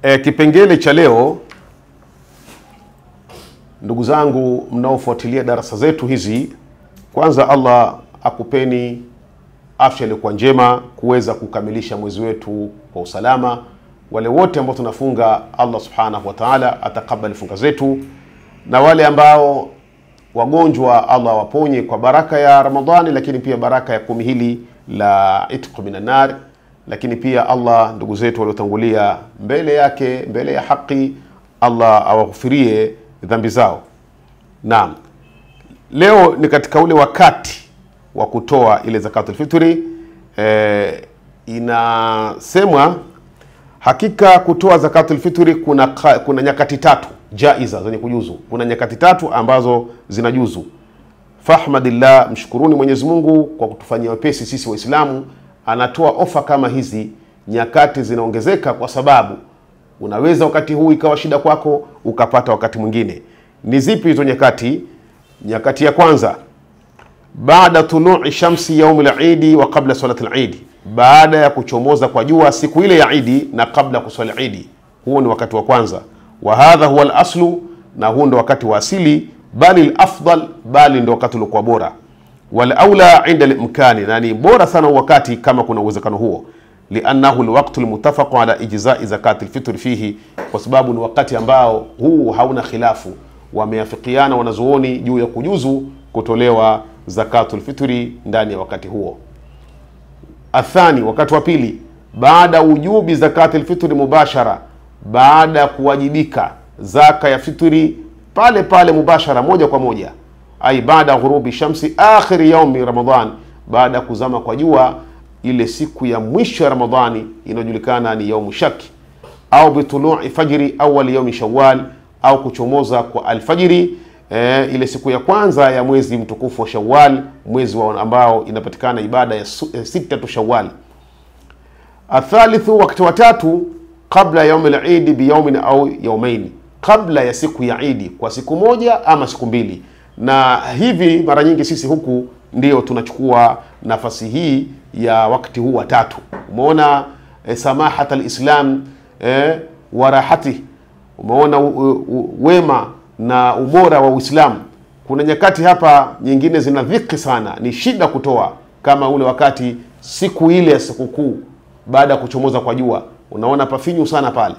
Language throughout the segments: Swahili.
Kipengele cha leo, ndugu zangu mnaofuatilia darasa zetu hizi, kwanza Allah akupeni afya iliyokuwa njema kuweza kukamilisha mwezi wetu kwa usalama. Wale wote ambao tunafunga, Allah subhanahu wa ta'ala atakabali funga zetu, na wale ambao wagonjwa Allah waponye kwa baraka ya Ramadhani, lakini pia baraka ya 10 hili la itqu minan nar. Lakini pia Allah, ndugu zetu waliotangulia mbele yake, mbele ya haki, Allah awaghufirie dhambi zao. Naam, leo ni katika ule wakati wa kutoa ile zakatul fitri. Inasemwa hakika kutoa zakatul fitri kuna nyakati tatu jaiza zenye kujuzu. Kuna nyakati tatu ambazo zinajuzu. Fahmadillah, mshukuruni Mwenyezi Mungu kwa kutufanyia wepesi sisi Waislamu. Anatoa ofa kama hizi, nyakati zinaongezeka, kwa sababu unaweza wakati huu ikawa shida kwako ukapata wakati mwingine. Ni zipi hizo nyakati? Nyakati ya kwanza, baada tulu'i shamsi yaum al-Eid wa qabla salati al-Eid, baada ya kuchomoza kwa jua siku ile ya Eid na kabla kuswali Eid. Huo ni wakati wa kwanza. Wa hadha huwa al-aslu, na huo ndo wakati wa asili, bali al-afdal, bali ndo wakati uliokuwa bora. Wal aula inda al-imkani, na ni bora sana wakati kama kuna uwezekano huo. Li'annahu al-waqtu al-muttafaq ala ijza'i zakati al-fitr fihi, kwa sababu ni wakati ambao huu hauna khilafu, wameafikiana wanazuoni juu ya kujuzu kutolewa zakatul fitri ndani ya wakati huo. Athani, wakati wa pili, baada ujubi zakatul fitri mubashara, baada kuwajibika zaka ya fitri pale pale mubashara, moja kwa moja. Ai baada ghurubi shamsi akhir yaumi Ramadhan, baada kuzama kwa jua ile siku ya mwisho ya Ramadhani inajulikana ni yaumu shaki, au bitulu'i fajri awwal yaumi Shawwal, au kuchomoza kwa alfajiri ile siku ya kwanza ya mwezi mtukufu wa Shawwal, mwezi ambao inapatikana ibada ya 6 Shawwal. Athalithu, wakati wa tatu, kabla yaum al-Eid bi yawmin au yawmain, kabla ya siku ya Eid kwa siku moja ama siku mbili. Na hivi mara nyingi sisi huku ndio tunachukua nafasi hii ya wakati huu wa tatu. Umeona samahat al-Islam wa rahati, umeona wema na ubora wa Uislamu. Kuna nyakati hapa nyingine zina dhiki sana, ni shida kutoa, kama ule wakati siku ile ya sikukuu baada ya kuchomoza kwa jua, unaona pafinyu sana pale,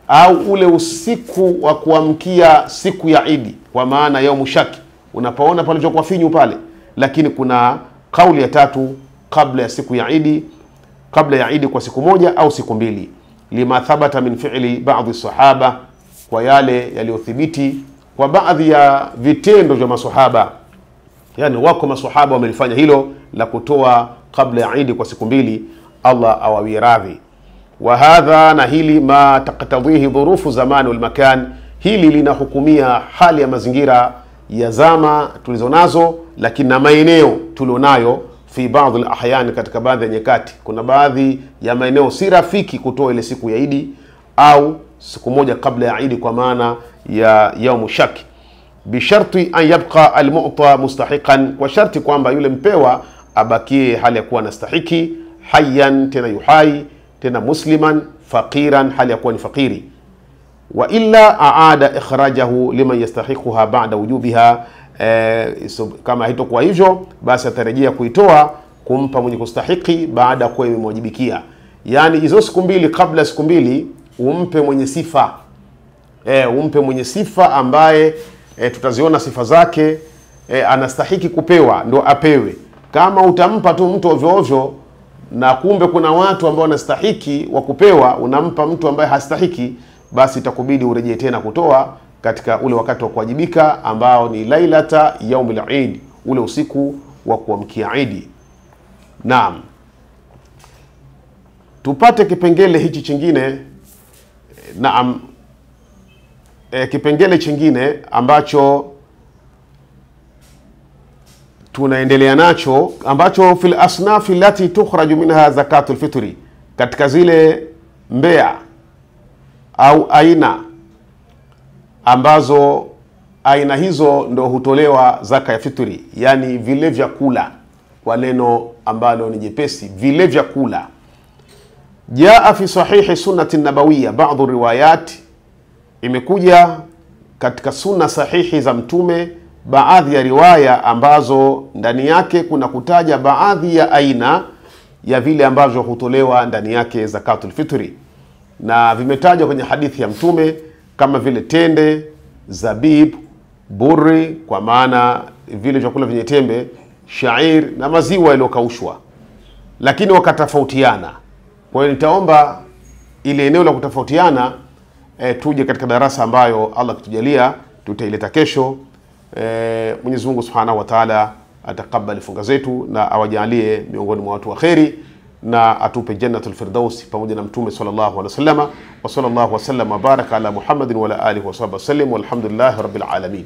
au ule usiku wa kuamkia siku ya Eid, kwa maana yaumu shaki, unapaona pale kwa finyu pale. Lakini kuna kauli ya tatu, kabla ya siku ya Eid, kabla ya Eid kwa siku moja au siku mbili. Lima thabata min fi'li baadhi sahaba, kwa yale yaliyothibiti kwa baadhi ya vitendo vya maswahaba. Yani wako maswahaba wamelifanya hilo la kutoa kabla ya Eid kwa siku mbili, Allah awawie radhi. Wa hadha, na hili ma taqtadhihi dhurufu zamani wal makan, hili linahukumia hali ya mazingira ya zama tulizonazo, lakini na maeneo tulionayo. Fi baadhi al-ahyan, katika baadhi ya nyakati kuna baadhi ya maeneo si rafiki kutoa ile siku ya Eid au siku moja kabla ya Eid, kwa maana ya yaumu shaki. Bisharti an yabqa al-mu'ta mustahiqan, kwa sharti kwamba yule mpewa abakie hali ya kuwa anastahiki, hayyan, tena yuhai, tena musliman, faqiran, hali ya kuwa ni fakiri. Wa illa aada ikhrajahu liman yastahiquha ba'da wujubiha, kama haitokuwa hivyo basi atarejea kuitoa kumpa mwenye kustahiki baada kuwa imemwajibikia. Yani hizo siku mbili, kabla siku mbili, umpe mwenye sifa, umpe mwenye sifa ambaye tutaziona sifa zake, anastahiki kupewa, ndo apewe. Kama utampa tu mtu ovyo ovyo, na kumbe kuna watu ambao wanastahiki wa kupewa, unampa mtu ambaye hastahiki, basi itakubidi urejee tena kutoa katika ule wakati wa kuwajibika ambao ni lailata yaumil Eid, ule usiku wa kuamkia Eid. Naam, tupate kipengele hichi chingine. Naam, kipengele chingine ambacho tunaendelea nacho, ambacho fil asnaf allati tukhraju minha zakatul fitri, katika zile mbea au aina ambazo aina hizo ndo hutolewa zaka ya fitri, yani vile vyakula, kwa neno ambalo ni jepesi, vile vyakula. Jaa fi sahihi sunnati nabawiyya, baadhi riwayat, imekuja katika sunna sahihi za mtume baadhi ya riwaya ambazo ndani yake kuna kutaja baadhi ya aina ya vile ambavyo hutolewa ndani yake zakatul fitri, na vimetajwa kwenye hadithi ya mtume kama vile tende, zabib, burri, kwa maana vile chakula vyenye tembe, shair na maziwa yaliyokaushwa, lakini wakatofautiana. Kwa hiyo nitaomba ile eneo la kutofautiana tuje katika darasa ambayo Allah kitujalia tutaileta kesho. Mwenyezi Mungu Subhanahu wa Ta'ala atakabali funga zetu na awajalie miongoni mwa watu wa kheri na atupe jannatul firdaus pamoja na mtume sallallahu alaihi wasallam. Wa sallallahu wasallam wa baraka ala Muhammadin wa ala alihi wa sahbihi wasallam, walhamdulillahi rabbil alamin.